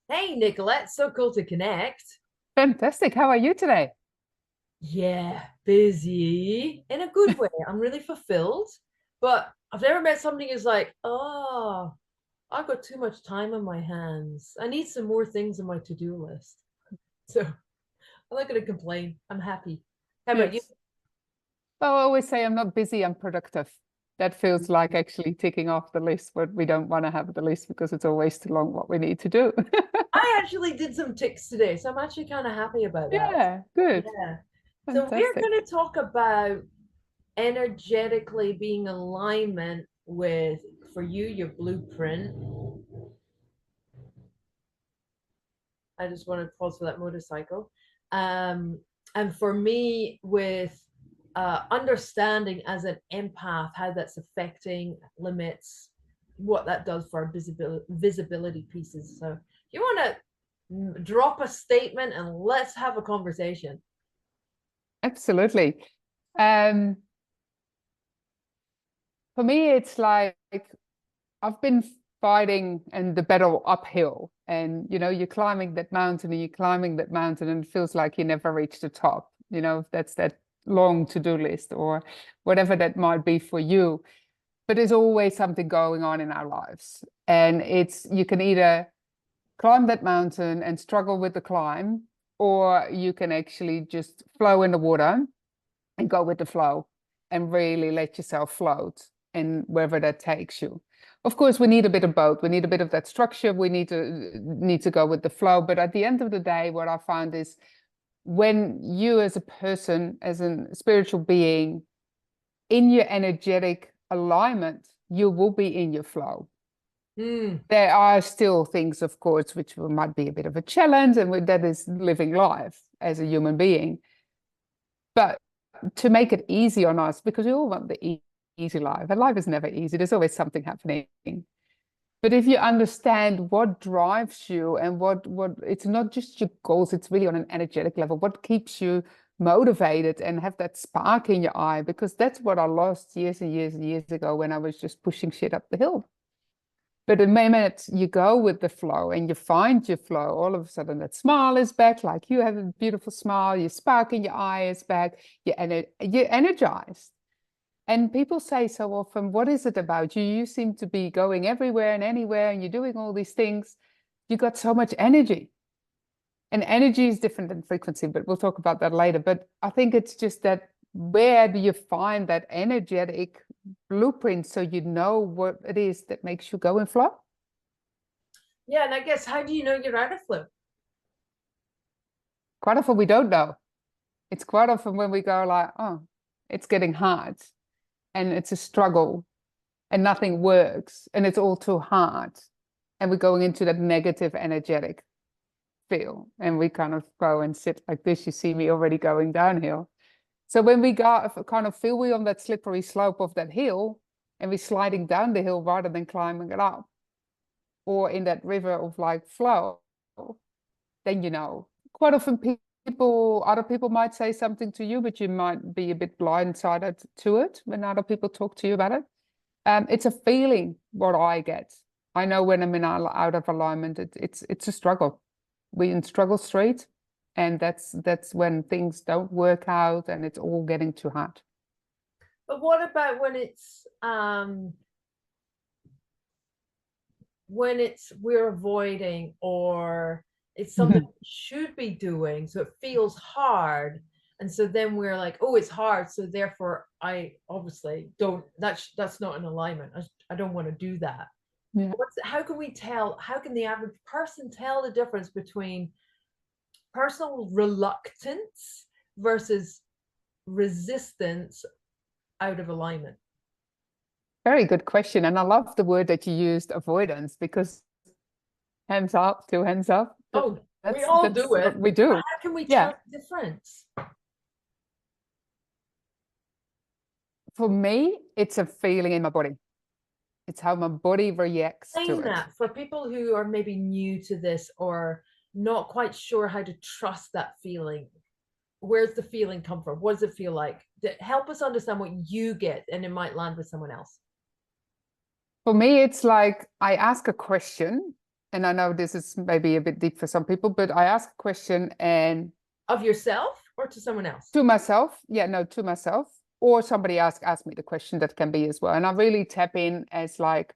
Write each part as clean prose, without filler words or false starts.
Hey, Nicolette, so cool to connect. Fantastic. How are you today? Yeah, busy in a good way. I'm really fulfilled, but I've never met somebody who's like, oh, I've got too much time on my hands. I need some more things on my to-do list. So I'm not going to complain. I'm happy. How about you? Yes. Well, I always say I'm not busy, I'm productive. That feels like actually ticking off the list, but we don't want to have the list because it's always too long what we need to do. I actually did some ticks today, so I'm actually kind of happy about that. Yeah, good. Yeah. So we're Fantastic. going to talk about energetically being in alignment with, for you, your blueprint. I just want to pause for that motorcycle. Um, and for me, with understanding as an empath how that's affecting limits, what that does for our visibility pieces. So you want to drop a statement and let's have a conversation. Absolutely. Um, for me, it's like I've been fighting and the battle uphill, and you're climbing that mountain and you're climbing that mountain, and it feels like you never reach the top. That's that long to-do list or whatever that might be for you. But there's always something going on in our lives, and it's you can either climb that mountain and struggle with the climb, or you can actually just flow in the water and go with the flow and really let yourself float and wherever that takes you. Of course, we need a bit of both. We need a bit of that structure. We need to go with the flow. But at the end of the day, what I found is when you as a person, as a spiritual being, in your energetic alignment, you will be in your flow. Mm. There are still things, of course, which might be a bit of a challenge, and that is living life as a human being. But to make it easy on us, because we all want the easy life, and life is never easy. There's always something happening. But if you understand what drives you and what it's not just your goals, it's really on an energetic level, what keeps you motivated and have that spark in your eye, because that's what I lost years and years and years ago when I was just pushing shit up the hill. But the minute you go with the flow and you find your flow, all of a sudden that smile is back, like you have a beautiful smile, your spark in your eye is back, you're energized. And people say so often, what is it about you? You seem to be going everywhere and anywhere, and you're doing all these things. You got so much energy. And energy is different than frequency, but we'll talk about that later. But I think it's just that where do you find that energetic blueprint so you know what it is that makes you go and flow? Yeah, and I guess how do you know you're out of flow? Quite often we don't know. It's quite often when we go like, oh, it's getting hard and it's a struggle and nothing works and it's all too hard. And we're going into that negative energetic feel. And we kind of go and sit like this. You see me already going downhill. So when we got kind of feel we on that slippery slope of that hill and we're sliding down the hill rather than climbing it up, or in that river of like flow, then quite often other people might say something to you, but you might be a bit blindsided to it when other people talk to you about it. It's a feeling what I get. I know when I'm out of alignment, it's a struggle. We're in struggle street, and that's when things don't work out and it's all getting too hard. But what about when it's we're avoiding or it's something we should be doing, so it feels hard, and so then we're like, oh, it's hard, so therefore I obviously don't, that's not in alignment. I don't want to do that. Yeah. How can we tell, how can the average person tell the difference between personal reluctance versus resistance out of alignment? Very good question. And I love the word that you used, avoidance, because hands up, two hands up. Oh, we That's all that's do it, what we but do. how can we Yeah. tell the difference? For me, it's a feeling in my body. It's how my body reacts to Explain it. that for people who are maybe new to this or not quite sure how to trust that feeling. Where's the feeling come from? What does it feel like? Help us understand what you get, and it might land with someone else. For me, it's like I ask a question and I know this is maybe a bit deep for some people, but I ask a question and Of yourself or to someone else? to myself, to myself, or somebody ask me the question, that can be as well. And I really tap in as like,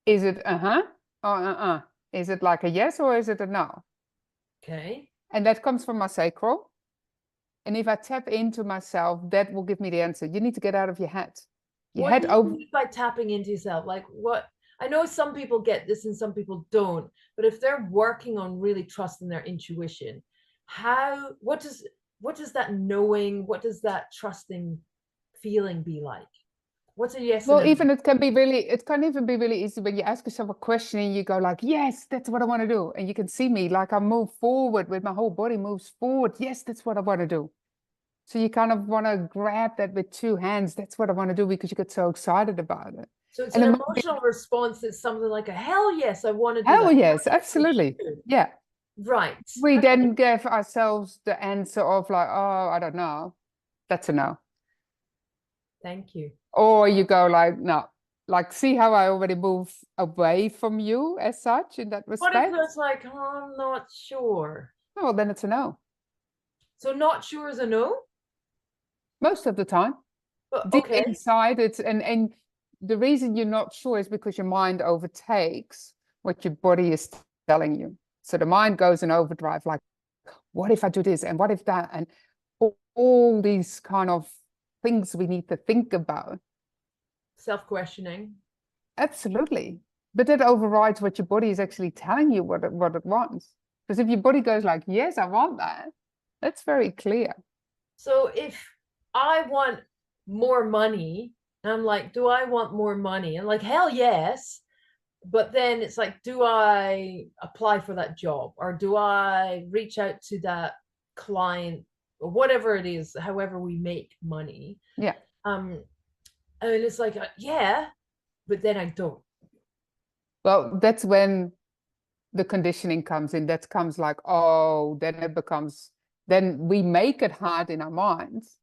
is it uh-huh or uh-uh? Is it like a yes or is it a no? Okay. And that comes from my sacral. And if I tap into myself, that will give me the answer. You need to get out of your head. Your What head do you over. mean by tapping into yourself? Like what? I know some people get this and some people don't, but if they're working on really trusting their intuition, what does that knowing, what does that trusting feeling be like? What's a yes and Well, a no? even it can even be really easy when you ask yourself a question and you go like, yes, that's what I want to do. And you can see me, like I move forward with my whole body moves forward. Yes, that's what I want to do. So you kind of want to grab that with two hands. That's what I want to do, because you get so excited about it. So it's And an it might be, emotional response that's something like a hell yes, I want to do hell that. yes, absolutely. Yeah. Right. We Okay. then give ourselves the answer of like, oh, I don't know. That's a no. Thank you. Or you go like, no, like, see how I already move away from you as such in that What if respect? there's like, oh, I'm not sure? Oh, well, then it's a no. So not sure is a no? Most of the time. But Deep okay. inside, it's and the reason you're not sure is because your mind overtakes what your body is telling you. So the mind goes in overdrive, like, what if I do this and what if that, and all these kind of things we need to think about. Self-questioning. Absolutely. But that overrides what your body is actually telling you what it wants. Because if your body goes like, yes, I want that, that's very clear. So if I want more money, I'm like, do I want more money? And like, hell yes. But then it's like, do I apply for that job or do I reach out to that client or whatever it is, however we make money? Yeah. And it's like, yeah, but then I don't. Well, that's when the conditioning comes in. That comes like, oh, then it becomes, then we make it hard in our minds,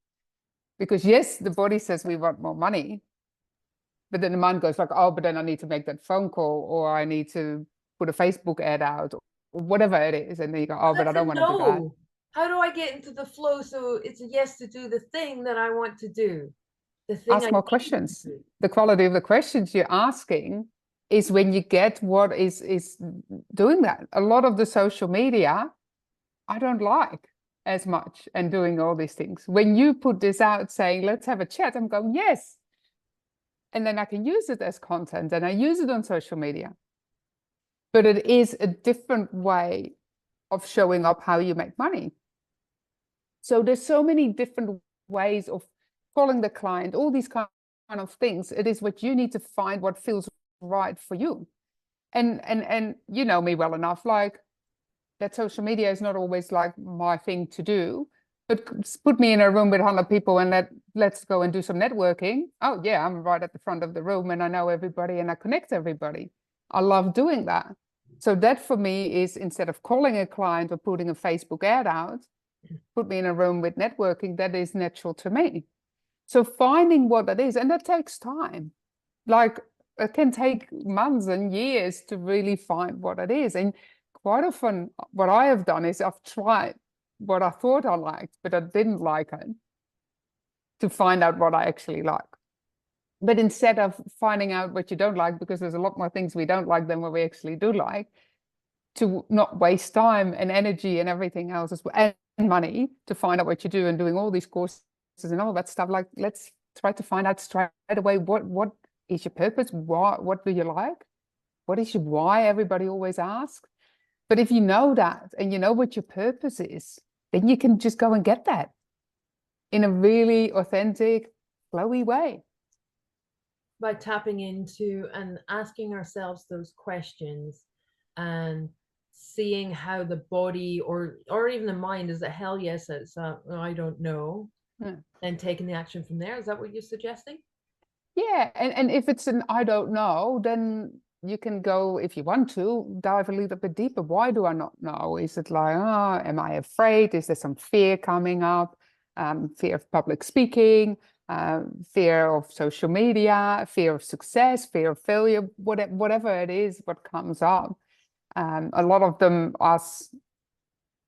because yes, the body says we want more money, but then the mind goes like, oh, but then I need to make that phone call, or I need to put a Facebook ad out, or whatever it is. And then you go, oh, but I That's a don't want to do that. no. How do I get into the flow so it's a yes to do the thing that I want to do? The thing I Ask more need to questions. do. The quality of the questions you're asking is when you get what is doing that. A lot of the social media I don't like as much, and doing all these things. When you put this out saying, let's have a chat, I'm going, yes. And then I can use it as content and I use it on social media. But it is a different way of showing up how you make money. So there's so many different ways of calling the client, all these kind of things. It is what you need to find, what feels right for you. And you know me well enough, like that social media is not always like my thing to do, but put me in a room with 100 people and let's go and do some networking. Oh yeah, I'm right at the front of the room and I know everybody and I connect everybody. I love doing that. So that for me is, instead of calling a client or putting a Facebook ad out, put me in a room with networking. That is natural to me. So finding what that is, and that takes time. Like it can take months and years to really find what it is. And quite often what I have done is I've tried what I thought I liked, but I didn't like it, to find out what I actually like. But instead of finding out what you don't like, because there's a lot more things we don't like than what we actually do like, to not waste time and energy and everything else as well, and money, to find out what you do, and doing all these courses and all that stuff. Like, let's try to find out straight away what is your purpose, what do you like, what is your why, everybody always asks. But if you know that and you know what your purpose is, then you can just go and get that in a really authentic, flowy way. By tapping into and asking ourselves those questions and seeing how the body or even the mind is a hell yes, it's I don't know, and taking the action from there. Is that what you're suggesting? Yeah, and if it's an I don't know, then you can go, if you want to, dive a little bit deeper. Why do I not know? Is it like, oh, am I afraid? Is there some fear coming up? Fear of public speaking, fear of social media, fear of success, fear of failure, whatever it is, what comes up. A lot of them, us,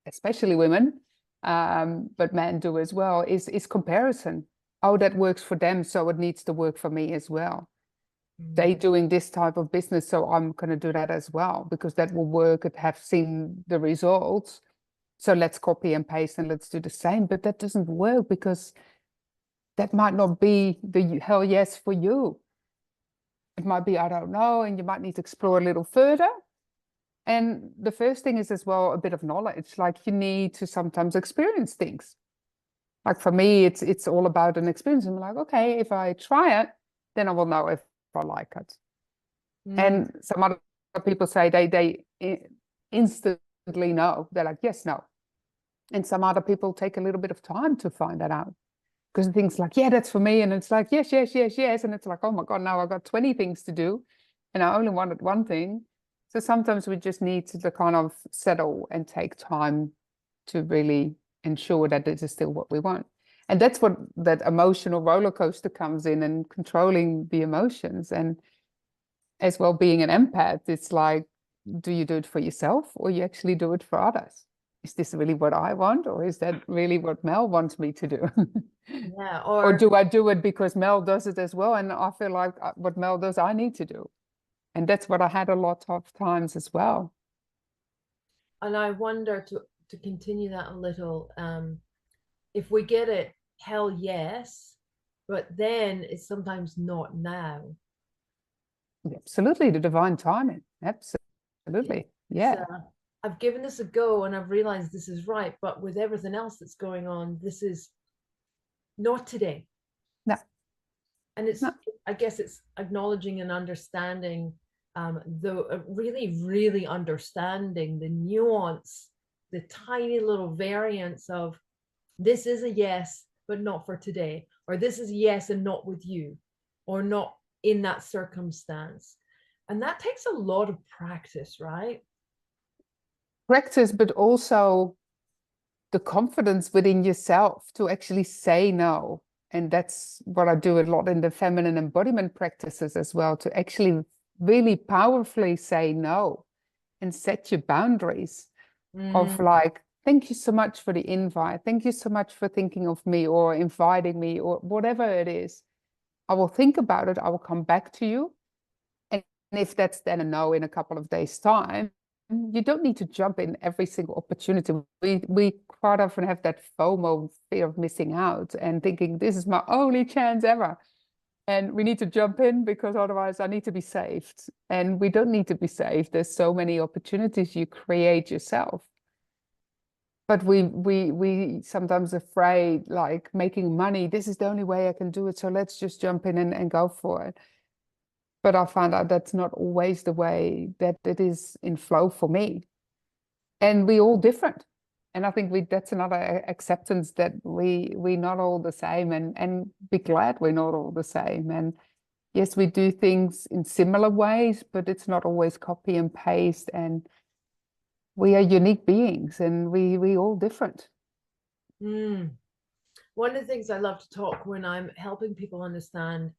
especially women, but men do as well, is comparison. Oh, that works for them, so it needs to work for me as well. They doing this type of business, so I'm going to do that as well because that will work and have seen the results. So let's copy and paste and let's do the same. But that doesn't work because that might not be the hell yes for you. It might be, I don't know, and you might need to explore a little further. And the first thing is as well a bit of knowledge. Like you need to sometimes experience things. Like for me, it's all about an experience. I'm like, okay, if I try it, then I will know if I like it. And some other people say they instantly know. They're like, yes, no. And some other people take a little bit of time to find that out. Because things like, yeah, that's for me. And it's like, yes, yes, yes, yes. And it's like, oh my God, now I've got 20 things to do. And I only wanted one thing. So sometimes we just need to kind of settle and take time to really ensure that this is still what we want. And that's what that emotional roller coaster comes in, and controlling the emotions. And as well, being an empath, it's like, do you do it for yourself or you actually do it for others? Is this really what I want, or is that really what Mel wants me to do? Yeah, Or do I do it because Mel does it as well, and I feel like what Mel does, I need to do. And that's what I had a lot of times as well. and I wonder to continue that a little, if we get it, hell yes, but then it's sometimes not now. Absolutely, the divine timing. Absolutely. Yeah. I've given this a go and I've realized this is right, but with everything else that's going on, this is not today. No. And it's, No. I guess it's acknowledging and understanding, really, really understanding the nuance, the tiny little variance of this is a yes, but not for today, or this is a yes and not with you, or not in that circumstance. And that takes a lot of practice, right? Practice, but also the confidence within yourself to actually say no. And that's what I do a lot in the feminine embodiment practices as well, to actually really powerfully say no and set your boundaries of like, thank you so much for the invite. Thank you so much for thinking of me or inviting me or whatever it is. I will think about it. I will come back to you. And if that's then a no in a couple of days' time, you don't need to jump in every single opportunity. We quite often have that FOMO, fear of missing out, and thinking this is my only chance ever. And we need to jump in because otherwise I need to be saved. And we don't need to be saved. There's so many opportunities you create yourself. But we sometimes afraid, like making money, this is the only way I can do it. So let's just jump in and go for it. But I found out that's not always the way that it is in flow for me. And we all different. And I think that's another acceptance that we not all the same, and be glad we're not all the same. And yes, we do things in similar ways, but it's not always copy and paste. And we are unique beings, and we all different. One of the things I love to talk when I'm helping people understand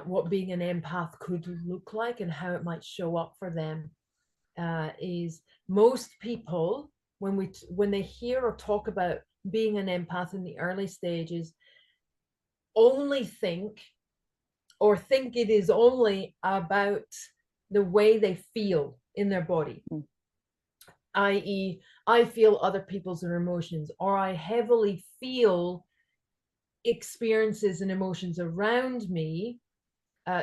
what being an empath could look like and how it might show up for them is most people, when they hear or talk about being an empath in the early stages, only think it is only about the way they feel in their body, i.e., I feel other people's emotions, or I heavily feel experiences and emotions around me.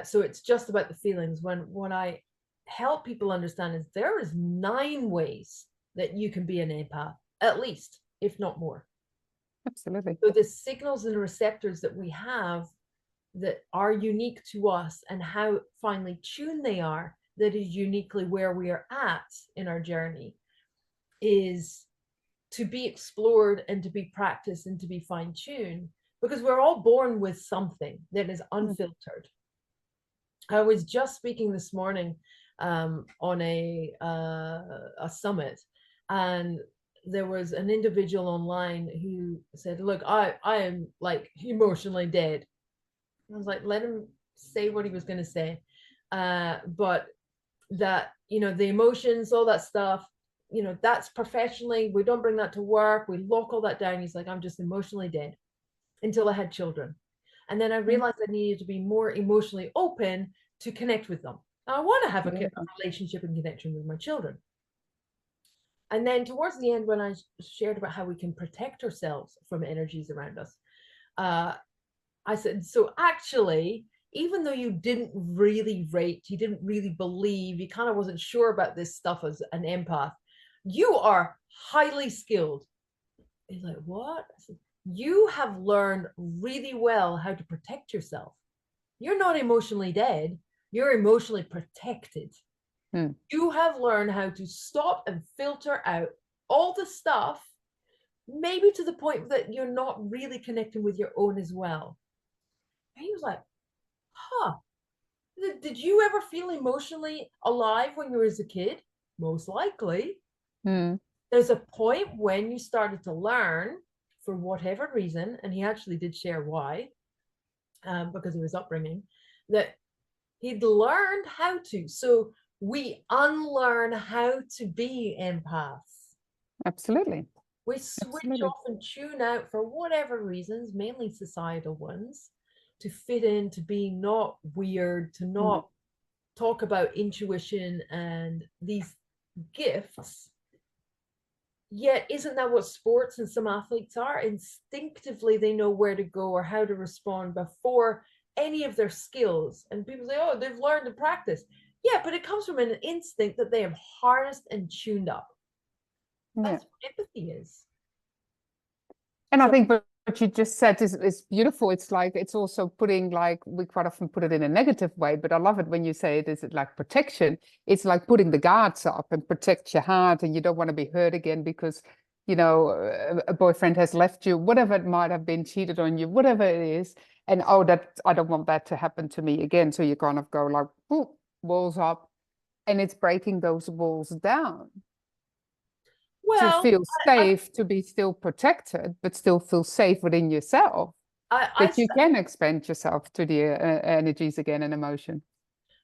So it's just about the feelings. When what I help people understand is there is 9 ways that you can be an empath, at least, if not more. Absolutely. So the signals and receptors that we have that are unique to us, and how finely tuned they are, that is uniquely where we are at in our journey, is to be explored and to be practiced and to be fine-tuned, because we're all born with something that is unfiltered. I was just speaking this morning on a summit, and there was an individual online who said, look, I am like emotionally dead. I was like, let him say what he was going to say. But that, you know, the emotions, all that stuff, you know, that's professionally, we don't bring that to work, we lock all that down. He's like, I'm just emotionally dead, until I had children. And then I realized I needed to be more emotionally open to connect with them. I want to have a relationship and connection with my children. And then towards the end, when I shared about how we can protect ourselves from energies around us, I said, so actually, even though you didn't really rate, you didn't really believe, you kind of wasn't sure about this stuff as an empath, you are highly skilled. He's like, what? I said, you have learned really well how to protect yourself. You're not emotionally dead, you're emotionally protected. You have learned how to stop and filter out all the stuff, maybe to the point that you're not really connecting with your own as well. And he was like, huh, did you ever feel emotionally alive when you were as a kid? Most likely. There's a point when you started to learn, for whatever reason, and he actually did share why, because of his upbringing, that he'd learned how to. So we unlearn how to be empaths. Absolutely. We switch off and tune out for whatever reasons, mainly societal ones, to fit into being not weird, to not talk about intuition and these gifts. Yet, isn't that what sports and some athletes are? Instinctively, they know where to go or how to respond before any of their skills. And people say, oh, they've learned to practice. Yeah, but it comes from an instinct that they have harnessed and tuned up. That's what empathy is. And I think what you just said is beautiful. It's like, it's also putting, like, we quite often put it in a negative way, but I love it when you say it is like protection. It's like putting the guards up and protect your heart, and you don't want to be hurt again because, you know, a boyfriend has left you, whatever it might have been, cheated on you, whatever it is. And oh, that I don't want that to happen to me again. So you kind of go like, boop, walls up, and it's breaking those walls down. To feel safe, to be still protected, but still feel safe within yourself. That you can expand yourself to the energies again and emotion.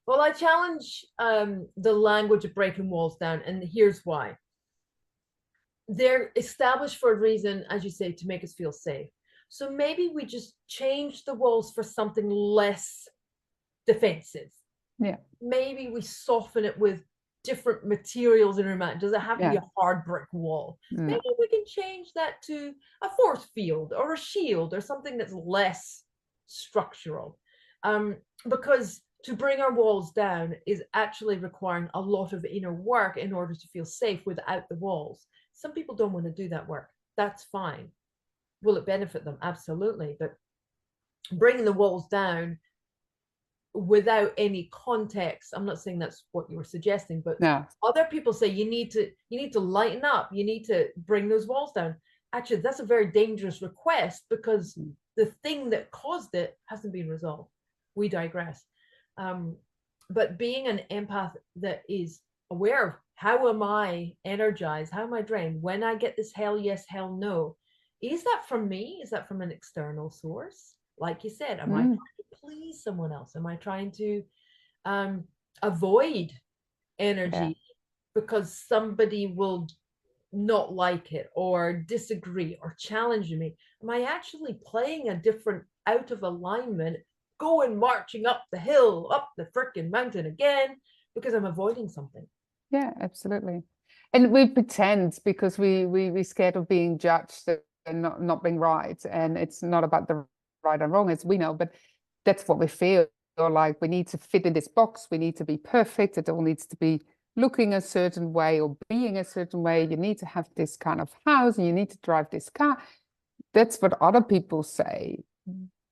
Well, I challenge the language of breaking walls down, and here's why. They're established for a reason, as you say, to make us feel safe. So maybe we just change the walls for something less defensive. Yeah. Maybe we soften it with different materials in our mat. Does it have to be a hard brick wall? Maybe we can change that to a force field or a shield or something that's less structural. Because to bring our walls down is actually requiring a lot of inner work in order to feel safe without the walls. Some people don't want to do that work. That's fine. Will it benefit them? Absolutely. But bringing the walls down without any context, I'm not saying that's what you were suggesting, but other people say you need to lighten up, you need to bring those walls down. Actually, that's a very dangerous request, because the thing that caused it hasn't been resolved. We digress. But being an empath that is aware of, how am I energized, how am I drained when I get this hell yes, hell no, is that from me? Is that from an external source? Like you said, am I trying to please someone else? Am I trying to avoid energy because somebody will not like it or disagree or challenge me? Am I actually playing a different, out of alignment, going marching up the hill, up the frickin' mountain again, because I'm avoiding something? Yeah, absolutely. And we pretend because we're scared of being judged and not being right. And it's not about the right and wrong, as we know, but that's what we feel. Or like we need to fit in this box, we need to be perfect, it all needs to be looking a certain way or being a certain way. You need to have this kind of house and you need to drive this car. That's what other people say.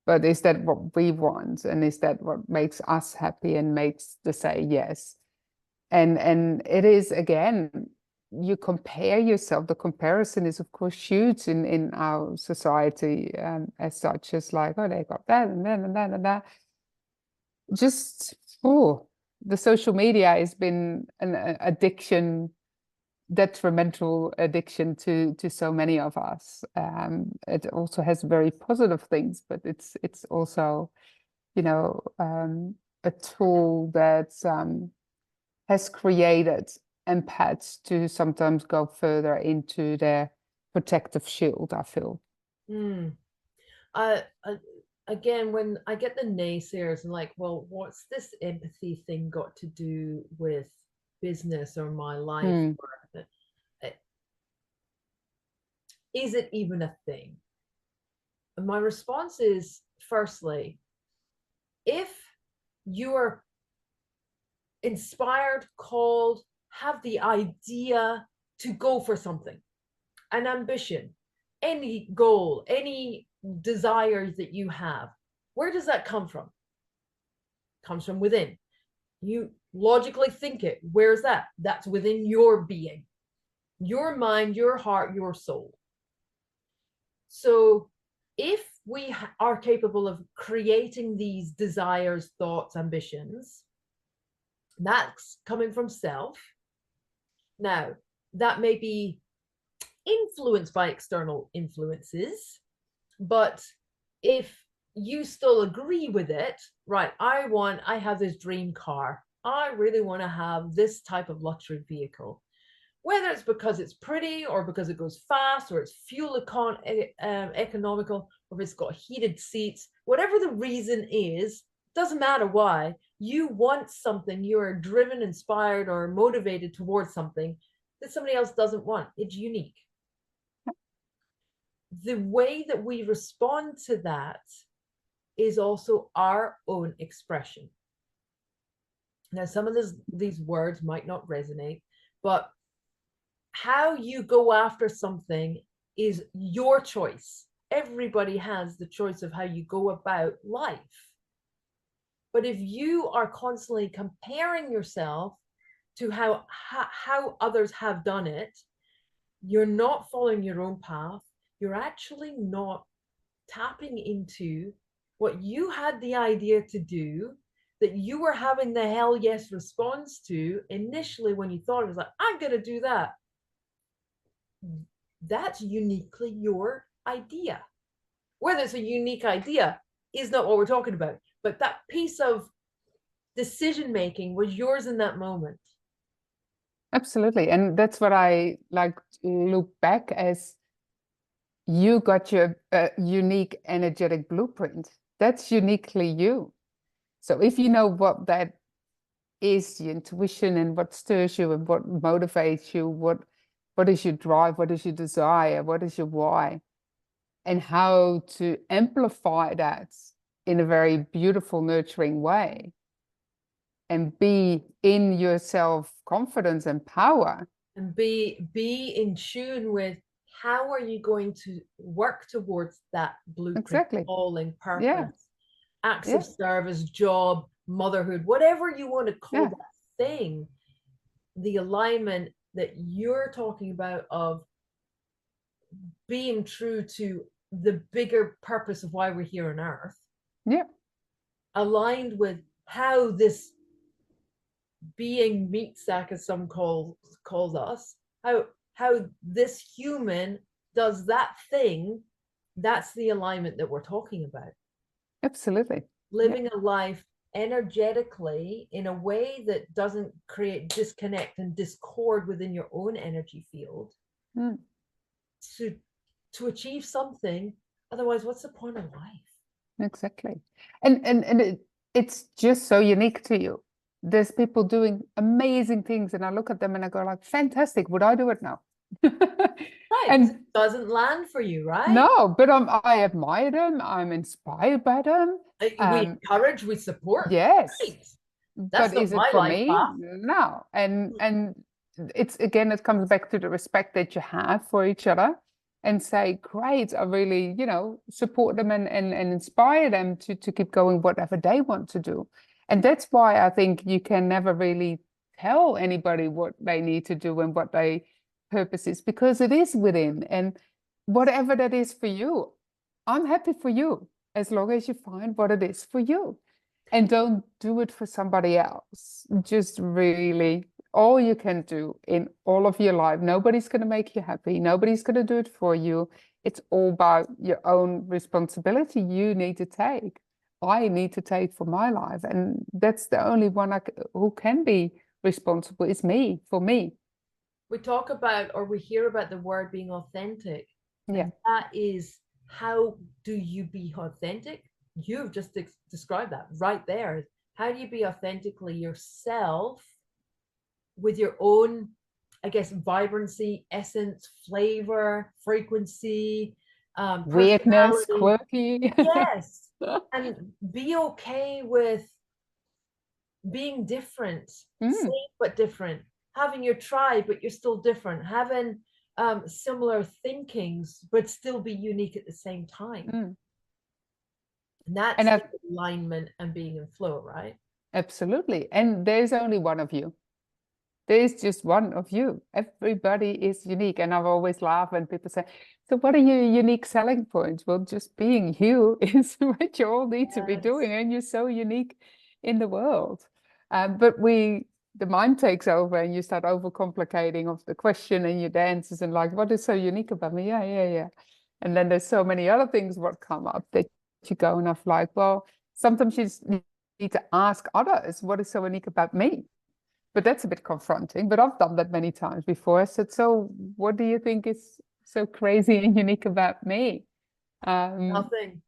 But is that what we want? And is that what makes us happy and makes the say yes? And it is, again, you compare yourself. The comparison is, of course, huge in our society, as such, as like, oh, they got that and that and that and that. Just, the social media has been an addiction, detrimental addiction to so many of us. It also has very positive things, but it's also, you know, a tool that has created empaths to sometimes go further into their protective shield, I feel. Mm. I, again, when I get the naysayers and like, well, what's this empathy thing got to do with business or my life? Is it even a thing? And my response is, firstly, if you are inspired, called, have the idea to go for something, an ambition, any goal, any desires that you have, where does that come from? It comes from within. You logically think it. Where's that? That's within your being, your mind, your heart, your soul. So if we are capable of creating these desires, thoughts, ambitions, that's coming from self. Now, that may be influenced by external influences, but if you still agree with it, right, I have this dream car. I really want to have this type of luxury vehicle. Whether it's because it's pretty or because it goes fast or it's fuel economical or if it's got heated seats, whatever the reason is, doesn't matter why. You want something, you're driven, inspired, or motivated towards something that somebody else doesn't want. It's unique. The way that we respond to that is also our own expression. Now, some of these words might not resonate, but how you go after something is your choice. Everybody has the choice of how you go about life. But if you are constantly comparing yourself to how others have done it, you're not following your own path. You're actually not tapping into what you had the idea to do, that you were having the hell yes response to initially when you thought it was like, I'm going to do that. That's uniquely your idea. Whether it's a unique idea is not what we're talking about, but that piece of decision making was yours in that moment. Absolutely. And that's what I like to look back as, you got your unique energetic blueprint. That's uniquely you. So if you know what that is, the intuition, and what stirs you and what motivates you, what is your drive, what is your desire, what is your why, and how to amplify that in a very beautiful, nurturing way, and be in your self-confidence and power. And be in tune with how are you going to work towards that blueprint, Exactly. calling, purpose, Yeah. acts Yeah. of service, job, motherhood, whatever you want to call Yeah. that thing, the alignment that you're talking about of being true to the bigger purpose of why we're here on earth, Yeah. aligned with how this being meat sack, as some calls us, how this human does that thing. That's the alignment that we're talking about. Absolutely. Living a life energetically in a way that doesn't create disconnect and discord within your own energy field, to achieve something. Otherwise, what's the point of life? Exactly. And it's just so unique to you. There's people doing amazing things, and I look at them and I go like, fantastic, would I do it now? Right, because it doesn't land for you, right? No, but I admire them. I'm inspired by them. We encourage, we support. Yes. Right. That's But not is it my for life me? path. No. And it's, again, it comes back to the respect that you have for each other, and say, great, I really, support them and inspire them to keep going whatever they want to do. And that's why I think you can never really tell anybody what they need to do and what their purpose is, because it is within. And whatever that is for you, I'm happy for you, as long as you find what it is for you. And don't do it for somebody else. Just really, all you can do in all of your life, nobody's going to make you happy. Nobody's going to do it for you. It's all about your own responsibility you need to take. I need to take for my life. And that's the only one who can be responsible is me, for me. We talk about, or we hear about the word being authentic. Yeah. And that is, how do you be authentic? You've just described that right there. How do you be authentically yourself with your own, I guess, vibrancy, essence, flavor, frequency, Weirdness, personality? quirky. Yes. And be okay with being different, same but different, having your tribe, but you're still different, having similar thinkings, but still be unique at the same time. And that's And alignment and being in flow, right? absolutely. And there's only one of you. There is just one of you. Everybody is unique. And I've always laughed when people say, so what are your unique selling points? Well, just being you is what you all need to be doing. And you're so unique in the world. But the mind takes over and you start overcomplicating of the question and your dances and like, what is so unique about me? Yeah. And then there's so many other things what come up that you go and I'm like, well, sometimes you just need to ask others, what is so unique about me? But that's a bit confronting, but I've done that many times before. I said, so what do you think is so crazy and unique about me? Nothing.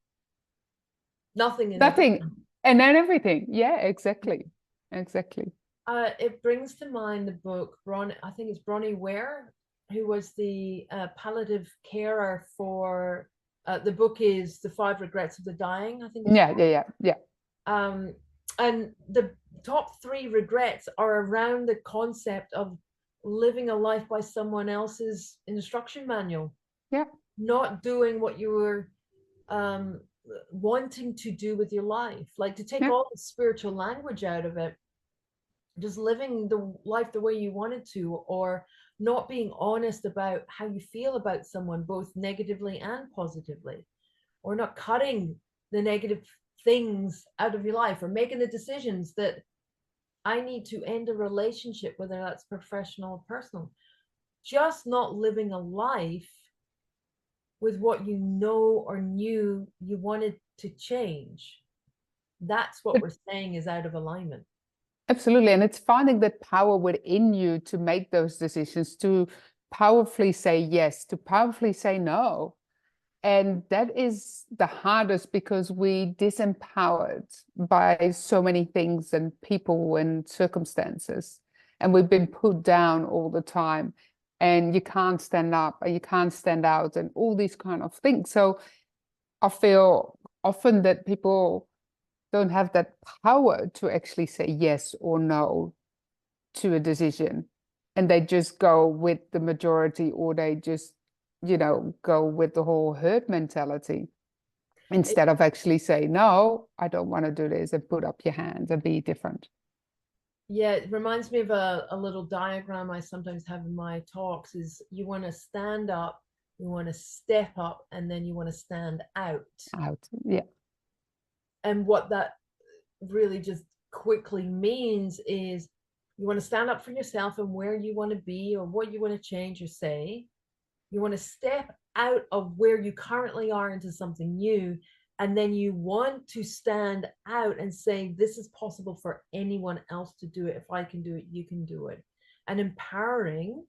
Nothing and Nothing. everything. And then everything. Yeah, exactly. Exactly. It brings to mind the book, I think it's Bronnie Ware, who was the palliative carer for, the book is The Five Regrets of the Dying, I think. Yeah. And the top three regrets are around the concept of living a life by someone else's instruction manual. Yeah. Not doing what you were wanting to do with your life, like to take all the spiritual language out of it, just living the life the way you wanted to, or not being honest about how you feel about someone, both negatively and positively, or not cutting the negative things out of your life, or making the decisions that I need to end a relationship, whether that's professional or personal. Just not living a life with what you know or knew you wanted to change. That's what we're saying is out of alignment. Absolutely. And it's finding that power within you to make those decisions, to powerfully say yes, to powerfully say no. And that is the hardest because we disempowered by so many things and people and circumstances. And we've been put down all the time. And you can't stand up and you can't stand out and all these kind of things. So I feel often that people don't have that power to actually say yes or no to a decision. And they just go with the majority, or they just, go with the whole herd mentality instead of actually say, no, I don't want to do this, and put up your hands and be different. Yeah, it reminds me of a little diagram I sometimes have in my talks. Is you want to stand up, you want to step up, and then you want to stand out. Yeah. And what that really just quickly means is you want to stand up for yourself and where you want to be or what you want to change or say. You want to step out of where you currently are into something new. And then you want to stand out and say, this is possible for anyone else to do it. If I can do it, you can do it. And empowering,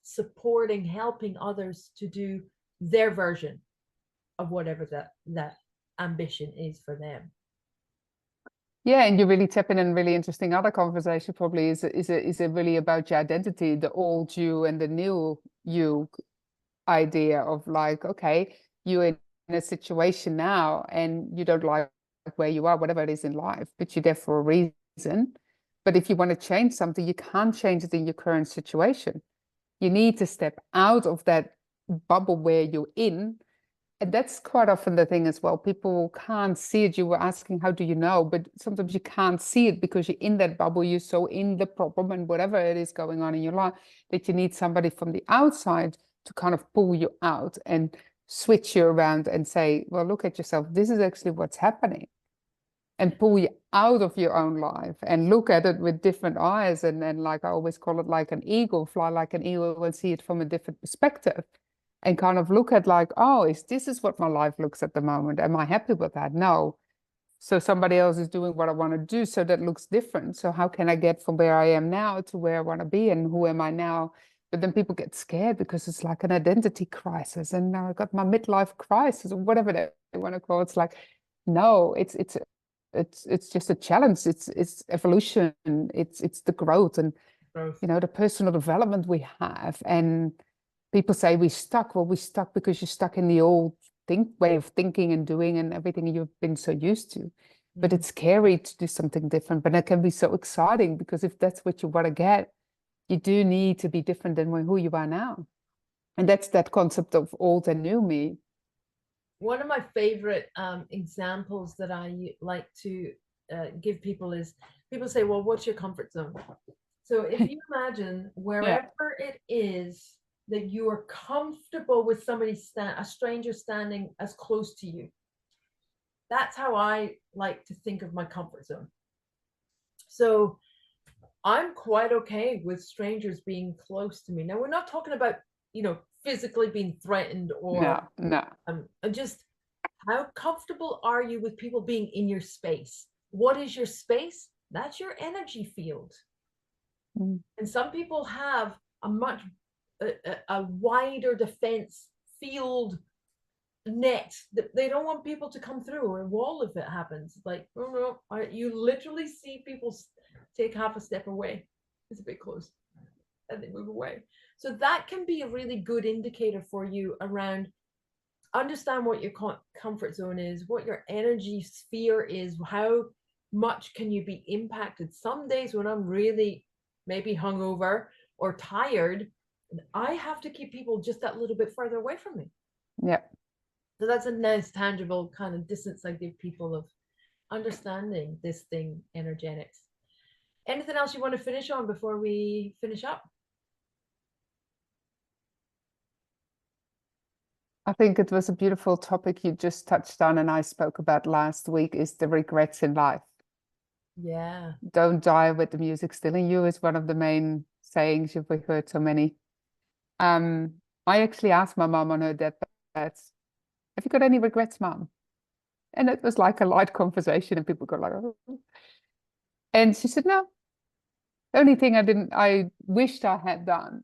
supporting, helping others to do their version of whatever that ambition is for them. Yeah, and you really tap in a really interesting other conversation probably is it really about your identity, the old you and the new you idea of like, okay, you're in a situation now and you don't like where you are, whatever it is in life, but you're there for a reason. But if you want to change something, you can't change it in your current situation. You need to step out of that bubble where you're in. And that's quite often the thing as well. People can't see it. You were asking, how do you know? But sometimes you can't see it because you're in that bubble. You're so in the problem and whatever it is going on in your life that you need somebody from the outside to kind of pull you out and switch you around and say, well, look at yourself. This is actually what's happening. And pull you out of your own life and look at it with different eyes. And then, like I always call it, like an eagle, fly like an eagle and see it from a different perspective. And kind of look at like, oh, this is what my life looks at the moment. Am I happy with that? No. So somebody else is doing what I want to do. So that looks different. So how can I get from where I am now to where I want to be, and who am I now? But then people get scared because it's like an identity crisis. And now I got my midlife crisis, or whatever they want to call it. It's like, no, it's just a challenge. It's evolution. It's the growth and, Growth. you know, the personal development we have. And people say we're stuck. Well, we're stuck because you're stuck in the old way of thinking and doing and everything you've been so used to. But it's scary to do something different. But it can be so exciting, because if that's what you want to get, you do need to be different than who you are now. And that's that concept of old and new me. One of my favorite examples that I like to give people is, people say, well, what's your comfort zone? So if you imagine wherever it is that you are comfortable with somebody, a stranger standing as close to you, that's how I like to think of my comfort zone. So I'm quite okay with strangers being close to me. Now, we're not talking about, you know, physically being threatened or no. Just how comfortable are you with people being in your space? What is your space? That's your energy field. And some people have a much a wider defense field net that they don't want people to come through, or a wall if it happens. Like, oh no, you literally see people take half a step away. It's a bit close, and they move away. So that can be a really good indicator for you around, understand what your comfort zone is, what your energy sphere is, how much can you be impacted. Some days when I'm really maybe hungover or tired, I have to keep people just that little bit further away from me. Yeah. So that's a nice tangible kind of distance I give people of understanding this thing, energetics. Anything else you want to finish on before we finish up? I think it was a beautiful topic you just touched on, and I spoke about last week, is the regrets in life. Yeah. Don't die with the music still in you is one of the main sayings you've heard so many. I actually asked my mom on her deathbed, have you got any regrets, Mom? And it was like a light conversation, and people go like, oh. And she said, no. The only thing I wished I had done,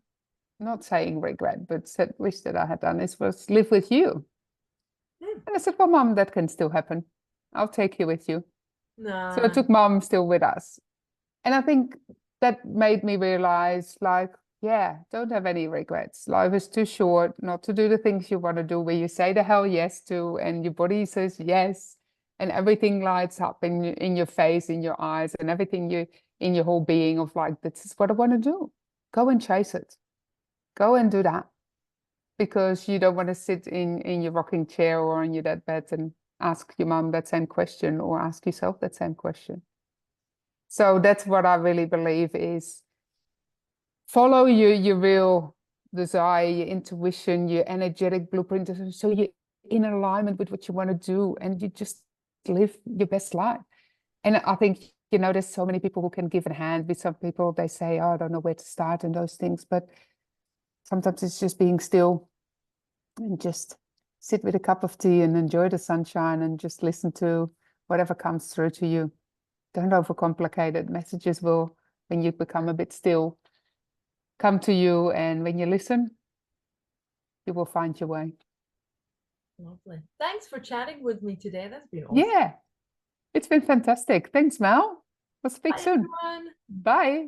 not saying regret, but said wish that I had done, was live with you. And I said, well, Mom, that can still happen. I'll take you with you. No. So I took Mom still with us. And I think that made me realize, like, yeah, don't have any regrets. Life is too short not to do the things you want to do, where you say the hell yes to, and your body says yes, and everything lights up in your face, in your eyes, and everything in your whole being of like, this is what I want to do. Go and chase it. Go and do that. Because you don't want to sit in your rocking chair or on your deathbed and ask your mom that same question, or ask yourself that same question. So that's what I really believe is, follow your real desire, your intuition, your energetic blueprint, so you're in alignment with what you want to do, and you just live your best life. And I think, you know, there's so many people who can give a hand. With some people, they say, oh, I don't know where to start and those things. But sometimes it's just being still and just sit with a cup of tea and enjoy the sunshine and just listen to whatever comes through to you. Don't overcomplicate it. Messages will, when you become a bit still, come to you. And when you listen, you will find your way. Lovely. Thanks for chatting with me today. That's been awesome. Yeah, it's been fantastic. Thanks, Mel. We'll speak Bye, soon. everyone. Bye.